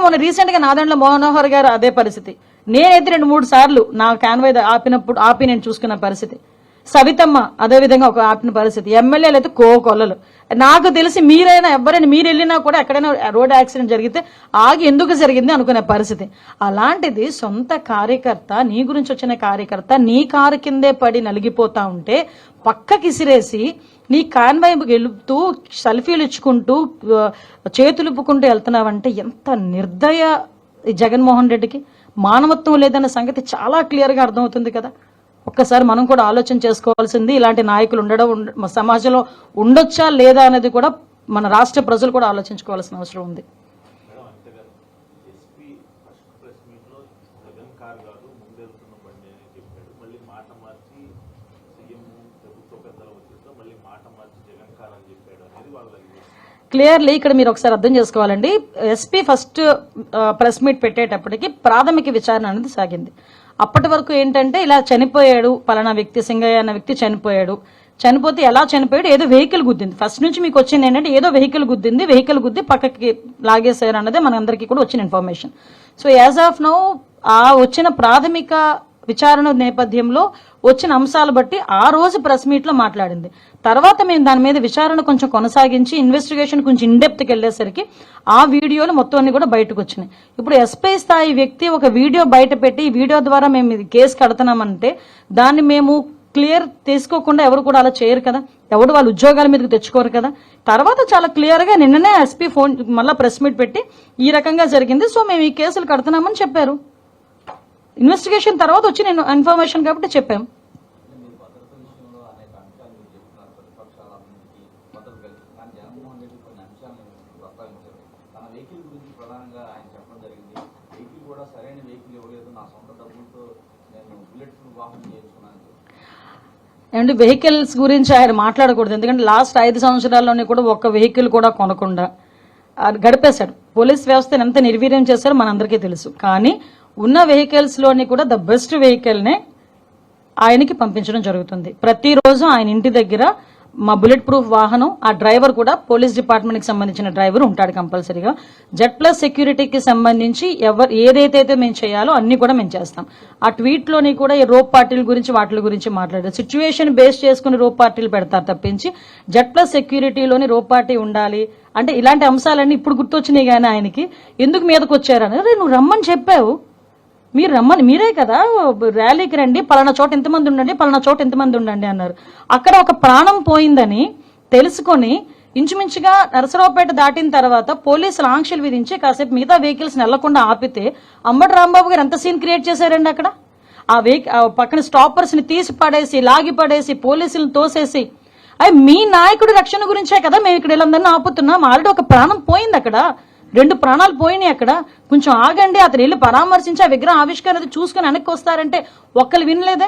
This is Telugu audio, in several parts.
మొన్న రీసెంట్ గా నాదెండ్ల మనోహర్ గారు అదే పరిస్థితి. నేనైతే 2-3 సార్లు నా కాన్వాయ్ ఆపి నేను చూసుకున్న పరిస్థితి. సవితమ్మ అదేవిధంగా ఒక ఆపిన పరిస్థితి. ఎమ్మెల్యేలు అయితే కోకొల్లలు. నాకు తెలిసి మీరైనా ఎవరైనా మీరు వెళ్ళినా కూడా ఎక్కడైనా రోడ్ యాక్సిడెంట్ జరిగితే ఆగి ఎందుకు జరిగింది అనుకునే పరిస్థితి. అలాంటిది సొంత కార్యకర్త, నీ గురించి వచ్చిన కార్యకర్త నీ కారు కిందే పడి నలిగిపోతా ఉంటే పక్కకి ఇసిరేసి నీ కాన్వాయ్ వెళుతూ సెల్ఫీలు ఇచ్చుకుంటూ చేతులుపుకుంటూ వెళ్తున్నావంటే ఎంత నిర్దయ ఈ జగన్మోహన్ రెడ్డికి. మానవత్వం లేదన్న సంగతి చాలా క్లియర్ గా అర్థమవుతుంది కదా. ఒక్కసారి మనం కూడా ఆలోచన చేసుకోవాల్సింది, ఇలాంటి నాయకులు సమాజంలో ఉండొచ్చా లేదా అనేది కూడా మన రాష్ట్ర ప్రజలు కూడా ఆలోచించుకోవాల్సిన అవసరం ఉంది. క్లియర్లీ ఇక్కడ మీరు ఒకసారి అర్థం చేసుకోవాలండి. ఎస్పీ ఫస్ట్ ప్రెస్ మీట్ పెట్టేటప్పటికి ప్రాథమిక విచారణ అనేది సాగింది. అప్పటి వరకు ఏంటంటే ఇలా చనిపోయాడు పలానా వ్యక్తి, సింగయ్య అన్న వ్యక్తి చనిపోతే ఎలా చనిపోయాడు, ఏదో వెహికల్ గుద్దింది. ఫస్ట్ నుంచి మీకు వచ్చింది ఏంటంటే ఏదో వెహికల్ గుద్ది పక్కకి లాగేశారు అన్నదే మనందరికీ కూడా వచ్చిన information. So as of now ఆ వచ్చిన ప్రాథమిక విచారణ నేపథ్యంలో వచ్చిన అంశాలు బట్టి ఆ రోజు ప్రెస్ మీట్ లో మాట్లాడింది. తర్వాత మేము దాని మీద విచారణ కొంచెం కొనసాగించి ఇన్వెస్టిగేషన్ కొంచెం ఇన్డెప్త్కి వెళ్లేసరికి ఆ వీడియోలు మొత్తం అన్ని కూడా బయటకు వచ్చినాయి. ఇప్పుడు ఎస్పీ స్థాయి వ్యక్తి ఒక వీడియో బయట పెట్టి ఈ వీడియో ద్వారా మేము ఇది కేసు కడుతున్నామంటే దాన్ని మేము క్లియర్ తీసుకోకుండా ఎవరు కూడా అలా చేయరు కదా, ఎవరు వాళ్ళ ఉద్యోగాల మీదకి తెచ్చుకోరు కదా. తర్వాత చాలా క్లియర్ గా నిన్ననే ఎస్పీ ఫోన్ మళ్ళీ ప్రెస్ మీట్ పెట్టి ఈ రకంగా జరిగింది, సో మేము ఈ కేసులు కడుతున్నామని చెప్పారు. ఇన్వెస్టిగేషన్ తర్వాత వచ్చిన ఇన్ఫర్మేషన్ కాబట్టి చెప్పాం. అండ్ వెహికల్స్ గురించి ఆయన మాట్లాడకూడదు, ఎందుకంటే లాస్ట్ 5 సంవత్సరాల్లోనే కూడా ఒక్క వెహికల్ కూడా కొనకుండా గడిపేశాడు. పోలీస్ వ్యవస్థను ఎంత నిర్వీర్యం చేశారో మనందరికీ తెలుసు. కానీ ఉన్న వెహికల్స్ లోని కూడా ద బెస్ట్ వెహికల్ నే ఆయనకి పంపించడం జరుగుతుంది. ప్రతిరోజు ఆయన ఇంటి దగ్గర మా బుల్లెట్ ప్రూఫ్ వాహనం, ఆ డ్రైవర్ కూడా పోలీస్ డిపార్ట్మెంట్ కి సంబంధించిన డ్రైవర్ ఉంటాడు కంపల్సరీగా. Z+ సెక్యూరిటీకి సంబంధించి ఏదైతే మేము చేయాలో అన్ని కూడా మేము చేస్తాం. ఆ ట్వీట్ లోని కూడా ఈ రోప్ పార్టీల గురించి వాటి గురించి మాట్లాడారు. సిచ్యువేషన్ బేస్ చేసుకుని రోప్ పార్టీలు పెడతారు తప్పించి Z+ సెక్యూరిటీలోని రోప్ పార్టీ ఉండాలి అంటే ఇలాంటి అంశాలన్నీ ఇప్పుడు గుర్తొచ్చినాయి. కానీ ఆయనకి ఎందుకు మీదకి వచ్చారని, నువ్వు రమ్మని చెప్పావు, మీరు రమ్మని మీరే కదా ర్యాలీకి రండి, పలానా చోట ఎంతమంది ఉండండి, పలానా చోట ఎంతమంది ఉండండి అన్నారు. అక్కడ ఒక ప్రాణం పోయిందని తెలుసుకొని ఇంచుమించుగా నరసరావుపేట దాటిన తర్వాత పోలీసులు ఆంక్షలు విధించి కాసేపు మిగతా వెహికల్స్ వెళ్లకుండా ఆపితే అంబటి రాంబాబు గారు ఎంత సీన్ క్రియేట్ చేశారండి. అక్కడ ఆ పక్కన స్టాపర్స్ ని తీసి పడేసి లాగి పడేసి పోలీసులను తోసేసి, మీ నాయకుడి రక్షణ గురించే కదా మేము ఇక్కడ వీళ్ళందరినీ ఆపుతున్నాం. ఆల్రెడీ ఒక ప్రాణం పోయింది, అక్కడ 2 ప్రాణాలు పోయినాయి. అక్కడ కొంచెం ఆగండి, అతను వెళ్ళి పరామర్శించి ఆ విగ్రహ ఆవిష్కరణ చూసుకుని వెనక్కి వస్తారంటే ఒక్కరు వినలేదే.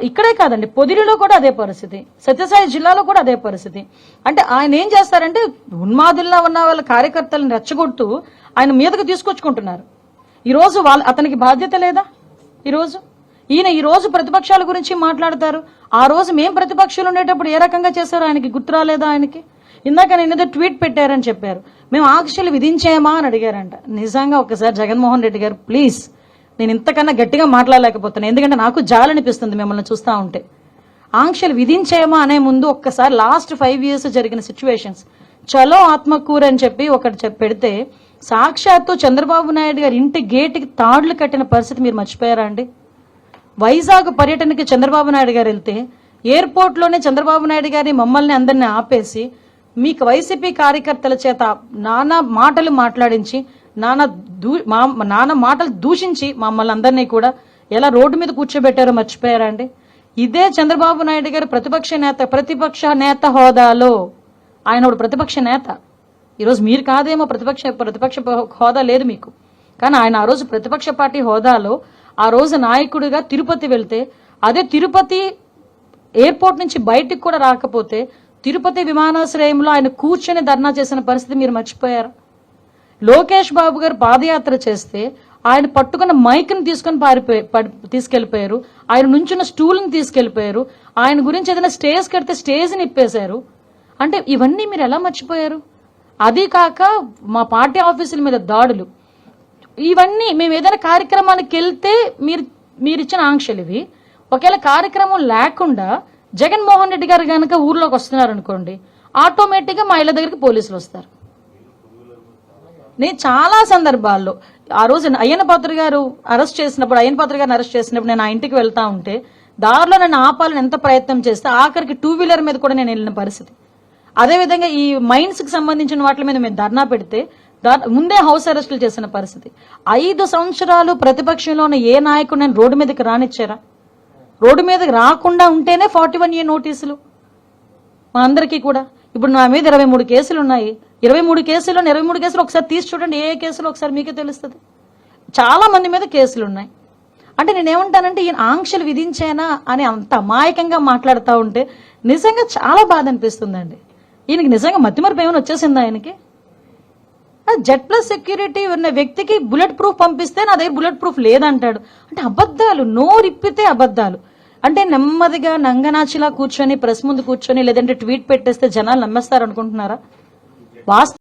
ఇక్కడే కాదండి, పొదిలిలో కూడా అదే పరిస్థితి, సత్యసాయి జిల్లాలో కూడా అదే పరిస్థితి. అంటే ఆయన ఏం చేస్తారంటే ఉన్మాదుల్లో ఉన్న వాళ్ళ కార్యకర్తలను రెచ్చగొడుతూ ఆయన మీదకు తీసుకొచ్చుకుంటున్నారు. ఈరోజు అతనికి బాధ్యత లేదా? ఈ రోజు ప్రతిపక్షాల గురించి మాట్లాడతారు. ఆ రోజు మేం ప్రతిపక్షాలు ఉండేటప్పుడు ఏ రకంగా చేశారో ఆయనకి గుర్తు రాలేదా? ఆయనకి ఇందాక నేను ఏదో ట్వీట్ పెట్టారని చెప్పారు, మేము ఆంక్షలు విధించేమా అని అడిగారంట. నిజంగా ఒకసారి జగన్మోహన్ రెడ్డి గారు ప్లీజ్, నేను ఇంతకన్నా గట్టిగా మాట్లాడలేకపోతున్నాను, ఎందుకంటే నాకు జాలనిపిస్తుంది మిమ్మల్ని చూస్తా ఉంటే. ఆంక్షలు విధించేమా అనే ముందు ఒక్కసారి లాస్ట్ 5 years జరిగిన సిచ్యువేషన్స్, చలో ఆత్మకూరు అని చెప్పి ఒకటి పెడితే సాక్షాత్తు చంద్రబాబు నాయుడు గారి ఇంటి గేటుకి తాళ్లు కట్టిన పరిస్థితి మీరు మర్చిపోయారా అండి? వైజాగ్ పర్యటనకి చంద్రబాబు నాయుడు గారు వెళ్తే ఎయిర్పోర్ట్ లోనే చంద్రబాబు నాయుడు గారిని మమ్మల్ని అందరినీ ఆపేసి మీకు వైసీపీ కార్యకర్తల చేత నానా మాటలు మాట్లాడించి నానా మాటలు దూషించి మమ్మల్ని అందరినీ కూడా ఎలా రోడ్డు మీద కూర్చోబెట్టారో మర్చిపోయారా అండి? ఇదే చంద్రబాబు నాయుడు గారు ప్రతిపక్ష నేత హోదాలో ఆయన ఒక ప్రతిపక్ష నేత. ఈరోజు మీరు కాదేమో ప్రతిపక్ష హోదా లేదు మీకు, కానీ ఆయన ఆ రోజు ప్రతిపక్ష పార్టీ హోదాలో ఆ రోజు నాయకుడిగా తిరుపతి వెళ్తే, అదే తిరుపతి ఎయిర్పోర్ట్ నుంచి బయటికి కూడా రాకపోతే తిరుపతి విమానాశ్రయంలో ఆయన కూర్చొని ధర్నా చేసిన పరిస్థితి మీరు మర్చిపోయారు. లోకేష్ బాబు గారు పాదయాత్ర చేస్తే ఆయన పట్టుకున్న మైక్ని తీసుకెళ్లిపోయారు, ఆయన నుంచున్న స్టూల్ని తీసుకెళ్లిపోయారు, ఆయన గురించి ఏదైనా స్టేజ్ కడితే స్టేజ్ని ఇప్పేశారు. అంటే ఇవన్నీ మీరు ఎలా మర్చిపోయారు? అది కాక మా పార్టీ ఆఫీసుల మీద దాడులు, ఇవన్నీ మేము ఏదైనా కార్యక్రమానికి వెళ్తే మీరు ఇచ్చిన ఆంక్షలు ఇవి. ఒకవేళ కార్యక్రమం లేకుండా జగన్మోహన్ రెడ్డి గారు కనుక ఊర్లోకి వస్తున్నారు అనుకోండి, ఆటోమేటిక్ గా మా ఇళ్ళ దగ్గరికి పోలీసులు వస్తారు. నేను చాలా సందర్భాల్లో ఆ రోజు అయ్యన్న పాత్ర గారు అరెస్ట్ చేసినప్పుడు నేను ఆ ఇంటికి వెళ్తా ఉంటే దారిలో నన్ను ఆపాలని ఎంత ప్రయత్నం చేస్తే ఆఖరికి 2 వీలర్ మీద కూడా నేను వెళ్ళిన పరిస్థితి. అదేవిధంగా ఈ మైన్స్ కి సంబంధించిన వాటి మీద మేము ధర్నా పెడితే ముందే హౌస్ అరెస్టులు చేసిన పరిస్థితి. 5 సంవత్సరాలు ప్రతిపక్షంలో ఉన్న ఏ నాయకుడు నేను రోడ్డు మీదకి రానిచ్చారా? రోడ్డు మీదకి రాకుండా ఉంటేనే 41A నోటీసులు మా అందరికీ కూడా. ఇప్పుడు నా మీద 23 కేసులు ఉన్నాయి. 23 కేసులు ఒకసారి తీసి చూడండి, ఏ కేసులు ఒకసారి మీకే తెలుస్తుంది. చాలా మంది మీద కేసులు ఉన్నాయి. అంటే నేనేమంటానంటే ఈయన ఆంక్షలు విధించేనా అని అంత అమాయకంగా మాట్లాడుతూ ఉంటే నిజంగా చాలా బాధ అనిపిస్తుందండి. ఈయనకి నిజంగా మతిమరుపు ఏమైనా వచ్చేసిందా ఆయనకి? Z+ సెక్యూరిటీ ఉన్న వ్యక్తికి బుల్లెట్ ప్రూఫ్ పంపిస్తే నా దగ్గర బుల్లెట్ ప్రూఫ్ లేదంటాడు. అంటే అబద్ధాలు, నోరిప్పితే అబద్ధాలు. అంటే నెమ్మదిగా నంగనాచిలా కూర్చొని ప్రెస్ ముందు కూర్చొని లేదంటే ట్వీట్ పెట్టేస్తే జనాలు నమ్మేస్తారు అనుకుంటున్నారా?